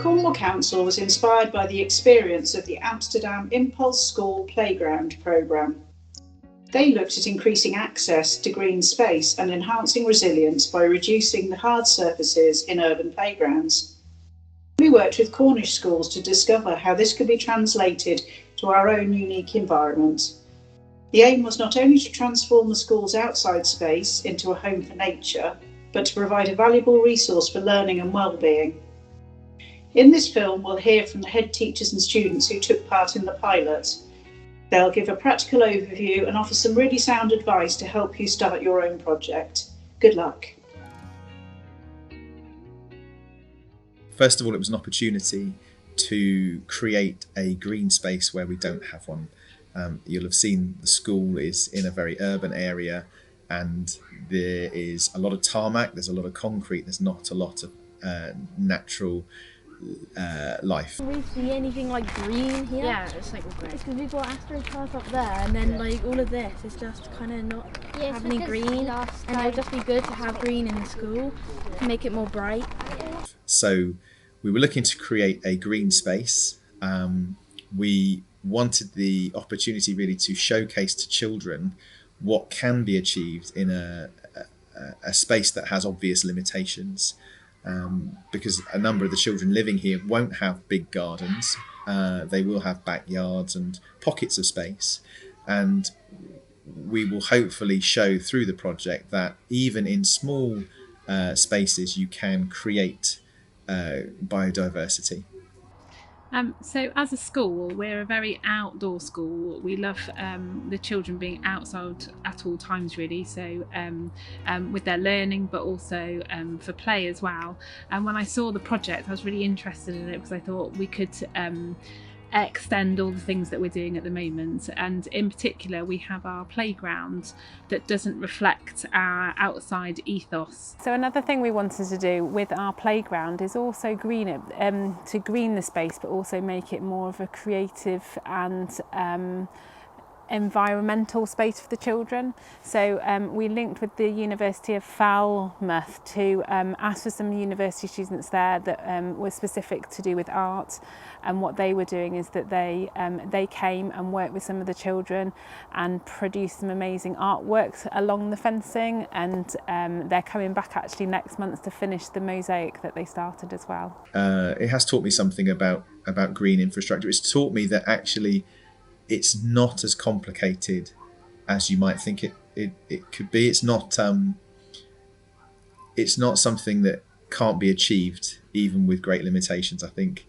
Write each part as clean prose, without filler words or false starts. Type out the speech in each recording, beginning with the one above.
Cornwall Council was inspired by the experience of the Amsterdam Impulse School Playground programme. They looked at increasing access to green space and enhancing resilience by reducing the hard surfaces in urban playgrounds. We worked with Cornish schools to discover how this could be translated to our own unique environment. The aim was not only to transform the school's outside space into a home for nature, but to provide a valuable resource for learning and well-being. In this film, we'll hear from the head teachers and students who took part in the pilot. They'll give a practical overview and offer some really sound advice to help you start your own project. Good luck. First of all, it was an opportunity to create a green space where we don't have one. You'll have seen the school is in a very urban area and there is a lot of tarmac, there's a lot of concrete, there's not a lot of natural life. Can we see anything like green here? Yeah, it's like great. It's because we've got AstroTurf up there, and then like all of this is just kind of not have any green, and it would just be good to have green in the school to make it more bright. So we were looking to create a green space. We wanted the opportunity really to showcase to children what can be achieved in a space that has obvious limitations. Because a number of the children living here won't have big gardens, they will have backyards and pockets of space, and we will hopefully show through the project that even in small spaces you can create biodiversity. So as a school, we're a very outdoor school. We love the children being outside at all times really, so with their learning but also for play as well. And when I saw the project I was really interested in it because I thought we could extend all the things that we're doing at the moment, and in particular we have our playground that doesn't reflect our outside ethos. So another thing we wanted to do with our playground is also green it, to green the space but also make it more of a creative and environmental space for the children. So we linked with the University of Falmouth to ask for some university students there that were specific to do with art, and what they were doing is that they came and worked with some of the children and produced some amazing artworks along the fencing, and they're coming back actually next month to finish the mosaic that they started as well. It has taught me something about green infrastructure. It's taught me that actually it's not as complicated as you might think it could be. It's not something that can't be achieved even with great limitations. I think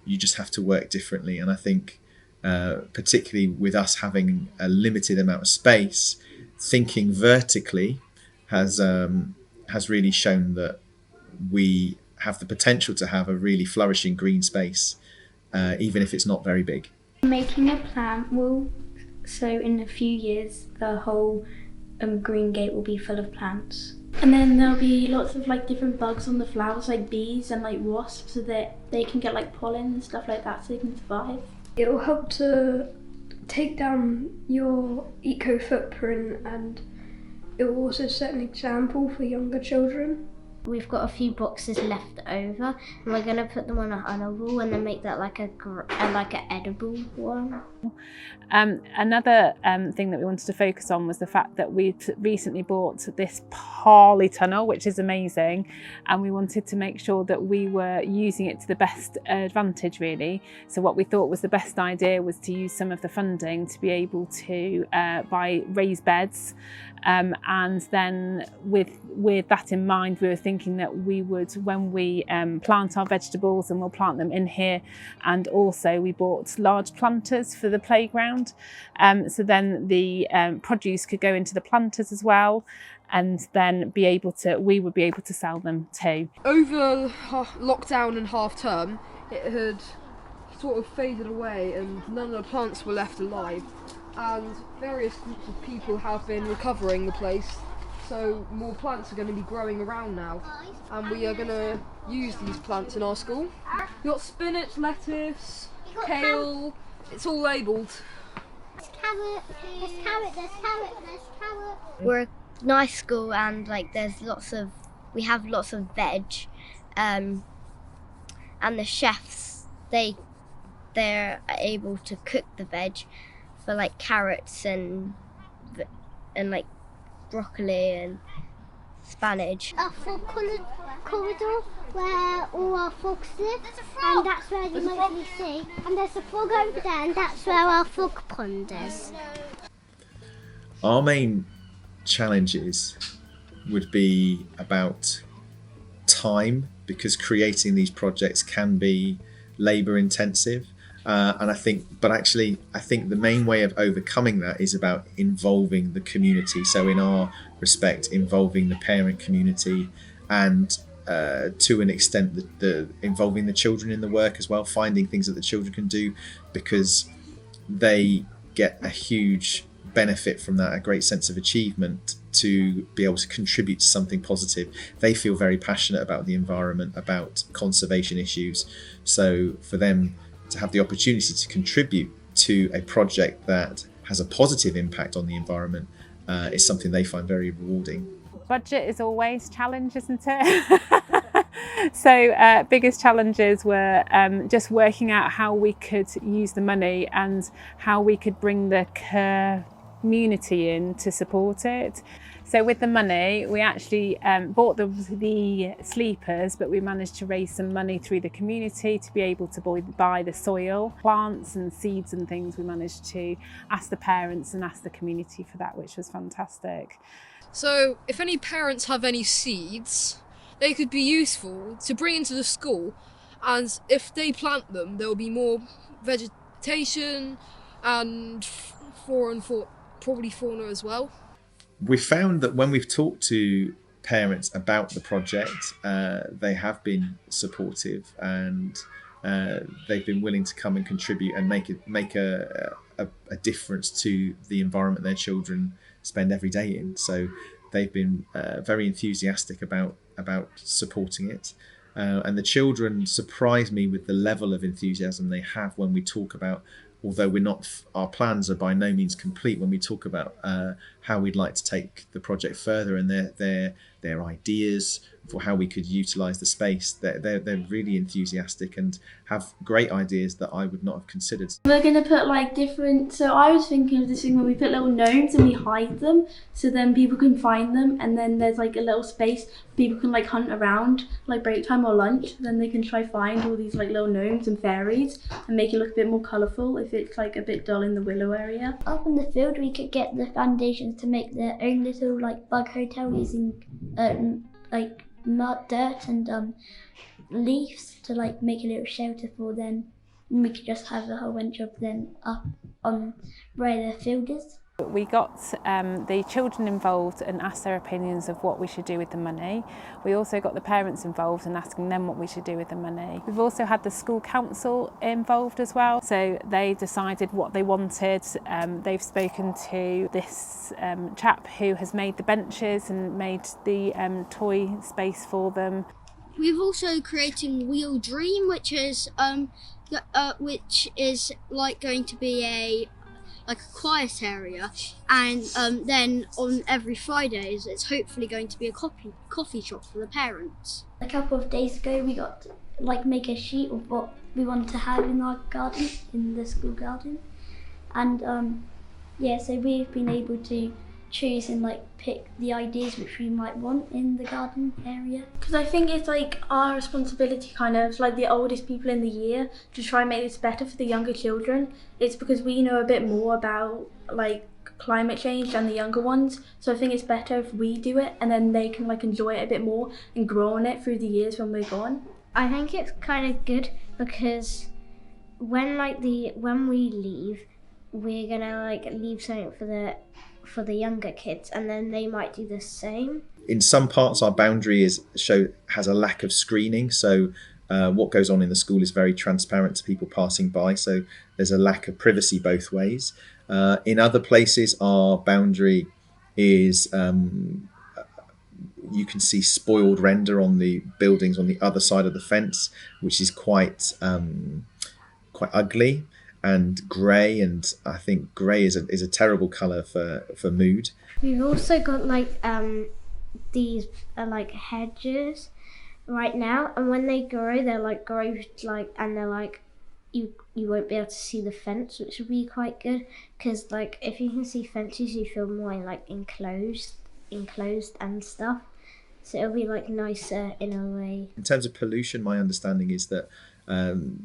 you just have to work differently, and I think particularly with us having a limited amount of space, thinking vertically has really shown that we have the potential to have a really flourishing green space, even if it's not very big. Making a plant so in a few years the whole green gate will be full of plants. And then there'll be lots of like different bugs on the flowers, like bees and like wasps, so that they can get like pollen and stuff like that so they can survive. It will help to take down your eco footprint, and it will also set an example for younger children. We've got a few boxes left over, and we're going to put them on a wall and then make that like an edible one. Another thing that we wanted to focus on was the fact that we recently bought this polytunnel, which is amazing, and we wanted to make sure that we were using it to the best advantage really. So what we thought was the best idea was to use some of the funding to be able to buy raised beds, and then with that in mind we were thinking that we would, when we plant our vegetables, and we'll plant them in here, and also we bought large planters for the playground, so then the produce could go into the planters as well, and then we would be able to sell them too. Over lockdown and half term, it had sort of faded away and none of the plants were left alive, and various groups of people have been recovering the place, so more plants are going to be growing around now, and we are going to use these plants in our school. We've got spinach, lettuce, kale, it's all labelled. There's carrot, there's carrot. We're a nice school, and like we have lots of veg, and and the chefs, they're able to cook the veg for like carrots and like broccoli and spinach. A frog corridor where all our frogs live, and that's where you mostly see. And there's a frog over there, and that's where our frog pond is. Our main challenges would be about time, because creating these projects can be labour intensive. And I think the main way of overcoming that is about involving the community. So in our respect, involving the parent community, and to an extent the involving the children in the work as well, finding things that the children can do, because they get a huge benefit from that, a great sense of achievement to be able to contribute to something positive. They feel very passionate about the environment, about conservation issues. So for them to have the opportunity to contribute to a project that has a positive impact on the environment is something they find very rewarding. Budget is always a challenge, isn't it? So biggest challenges were just working out how we could use the money and how we could bring the community in to support it. So with the money, we actually bought the sleepers, but we managed to raise some money through the community to be able to buy the soil, plants and seeds and things. We managed to ask the parents and ask the community for that, which was fantastic. So if any parents have any seeds, they could be useful to bring into the school, and if they plant them, there will be more vegetation and probably fauna as well. We found that when we've talked to parents about the project, they have been supportive, and they've been willing to come and contribute and make a difference to the environment their children spend every day in. So they've been very enthusiastic about supporting it, and the children surprise me with the level of enthusiasm they have when we talk about, although our plans are by no means complete, when we talk about how we'd like to take the project further and their ideas for how we could utilise the space. They're really enthusiastic and have great ideas that I would not have considered. We're going to put like different, so I was thinking of this thing where we put little gnomes and we hide them, so then people can find them, and then there's like a little space people can like hunt around, like break time or lunch, then they can try find all these like little gnomes and fairies and make it look a bit more colourful if it's like a bit dull in the willow area. Up in the field we could get the foundations to make their own little like bug hotel using like mud, dirt and leaves to like make a little shelter for them, and we could just have a whole bunch of them up on where the field is. We got the children involved and asked their opinions of what we should do with the money. We also got the parents involved and asking them what we should do with the money. We've also had the school council involved as well, so they decided what they wanted. They've spoken to this chap who has made the benches and made the toy space for them. We've also creating Wheel Dream, which is like going to be like a quiet area, and then on every Fridays it's hopefully going to be a coffee shop for the parents. A couple of days ago we got to like make a sheet of what we want to have in our garden, in the school garden, and so we've been able to choose and like pick the ideas which we might want in the garden area. Because I think it's like our responsibility, kind of like the oldest people in the year, to try and make this better for the younger children. It's because we know a bit more about like climate change than the younger ones, so I think it's better if we do it and then they can like enjoy it a bit more and grow on it through the years when we're gone. I think it's kind of good because when we leave, we're gonna like leave something for the younger kids, and then they might do the same. In some parts, our boundary has a lack of screening, so what goes on in the school is very transparent to people passing by, so there's a lack of privacy both ways. In other places, our boundary is you can see spoiled render on the buildings on the other side of the fence, which is quite ugly and grey, and I think grey is a terrible colour for mood. We've also got like these like hedges, right now, and when they grow, they're like and they're like you won't be able to see the fence, which would be quite good, because like if you can see fences, you feel more like enclosed and stuff. So it'll be like nicer in a way. In terms of pollution, my understanding is that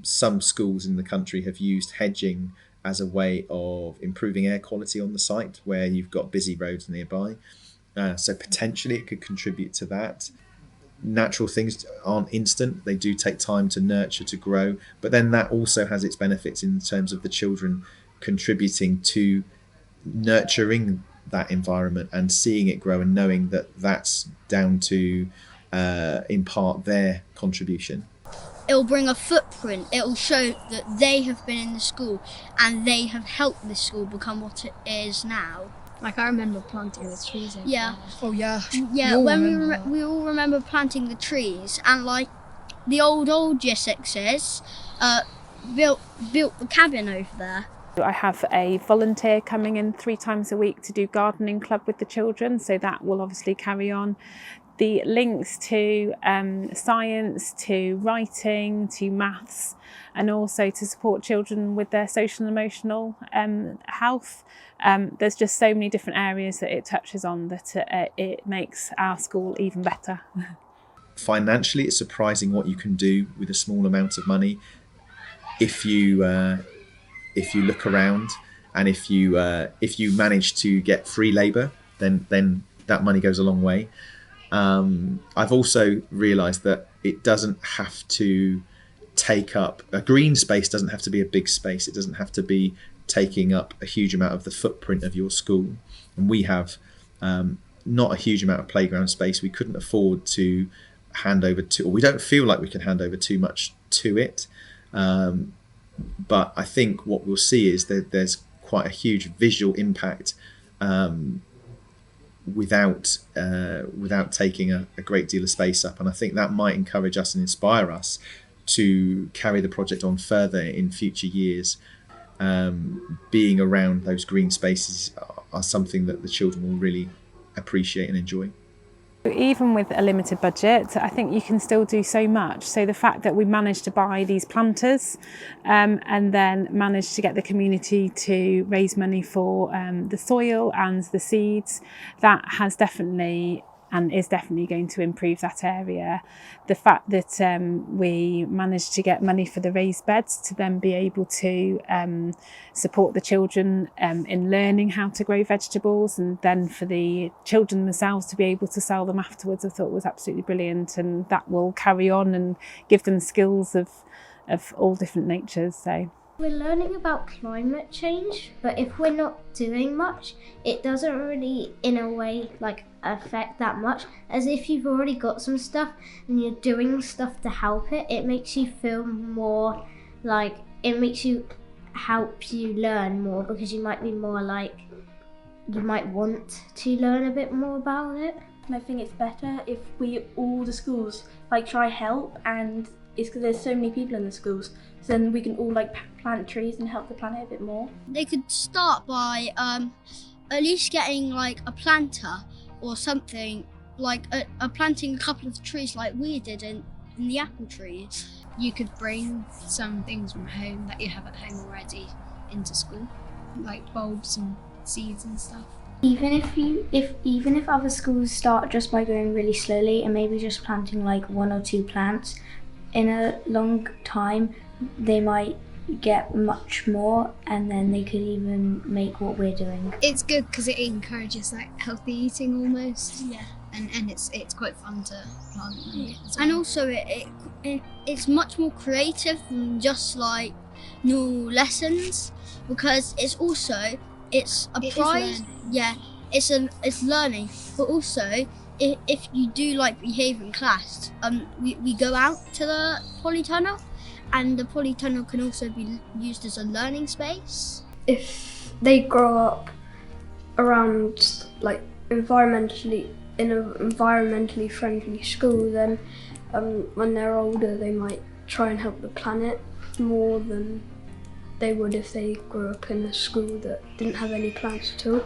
some schools in the country have used hedging as a way of improving air quality on the site where you've got busy roads nearby. So potentially it could contribute to that. Natural things aren't instant. They do take time to nurture, to grow. But then that also has its benefits in terms of the children contributing to nurturing that environment and seeing it grow and knowing that that's down to, in part, their contribution. It'll bring a footprint. It'll show that they have been in the school and they have helped this school become what it is now. Like I remember planting the trees over Yeah. there. Oh yeah. Yeah, when we all remember planting the trees, and like the old J6s built the cabin over there. I have a volunteer coming in 3 times a week to do gardening club with the children, so that will obviously carry on. The links to science, to writing, to maths, and also to support children with their social and emotional health. There's just so many different areas that it touches on that it makes our school even better. Financially, it's surprising what you can do with a small amount of money if you look around, and if you manage to get free labour, then that money goes a long way. I've also realised that it doesn't have to take up a green space. Doesn't have to be a big space. It doesn't have to be taking up a huge amount of the footprint of your school. And we have not a huge amount of playground space. We couldn't afford to hand over or we don't feel like we can hand over too much to it. But I think what we'll see is that there's quite a huge visual impact without taking a great deal of space up, and I think that might encourage us and inspire us to carry the project on further in future years. Being around those green spaces are something that the children will really appreciate and enjoy. Even with a limited budget, I think you can still do so much. So the fact that we managed to buy these planters and then managed to get the community to raise money for the soil and the seeds, that has definitely and is definitely going to improve that area. The fact that we managed to get money for the raised beds to then be able to support the children in learning how to grow vegetables, and then for the children themselves to be able to sell them afterwards, I thought was absolutely brilliant, and that will carry on and give them skills of all different natures. So we're learning about climate change, but if we're not doing much, it doesn't really, in a way, like affect that much. As if you've already got some stuff and you're doing stuff to help it, it makes you feel more like, it makes you help you learn more, because you might be more like, you might want to learn a bit more about it. And I think it's better if all the schools like try help, and it's because there's so many people in the schools, so then we can all like plant trees and help the planet a bit more. They could start by at least getting like a planter or something, like planting a couple of trees like we did in the apple trees. You could bring some things from home that you have at home already into school, like bulbs and seeds and stuff. Even if other schools start just by going really slowly and maybe just planting like 1 or 2 plants, in a long time they might get much more, and then they could even make what we're doing. It's good because it encourages like healthy eating almost. Yeah. And it's quite fun to plant them. Well. And also it's much more creative than just like normal lessons, because it's a prize. Yeah, it's learning, but also if you do like behave in class, we go out to the polytunnel, and the polytunnel can also be used as a learning space. If they grow up around like environmentally friendly school, then when they're older they might try and help the planet more than they would if they grew up in a school that didn't have any plants at all.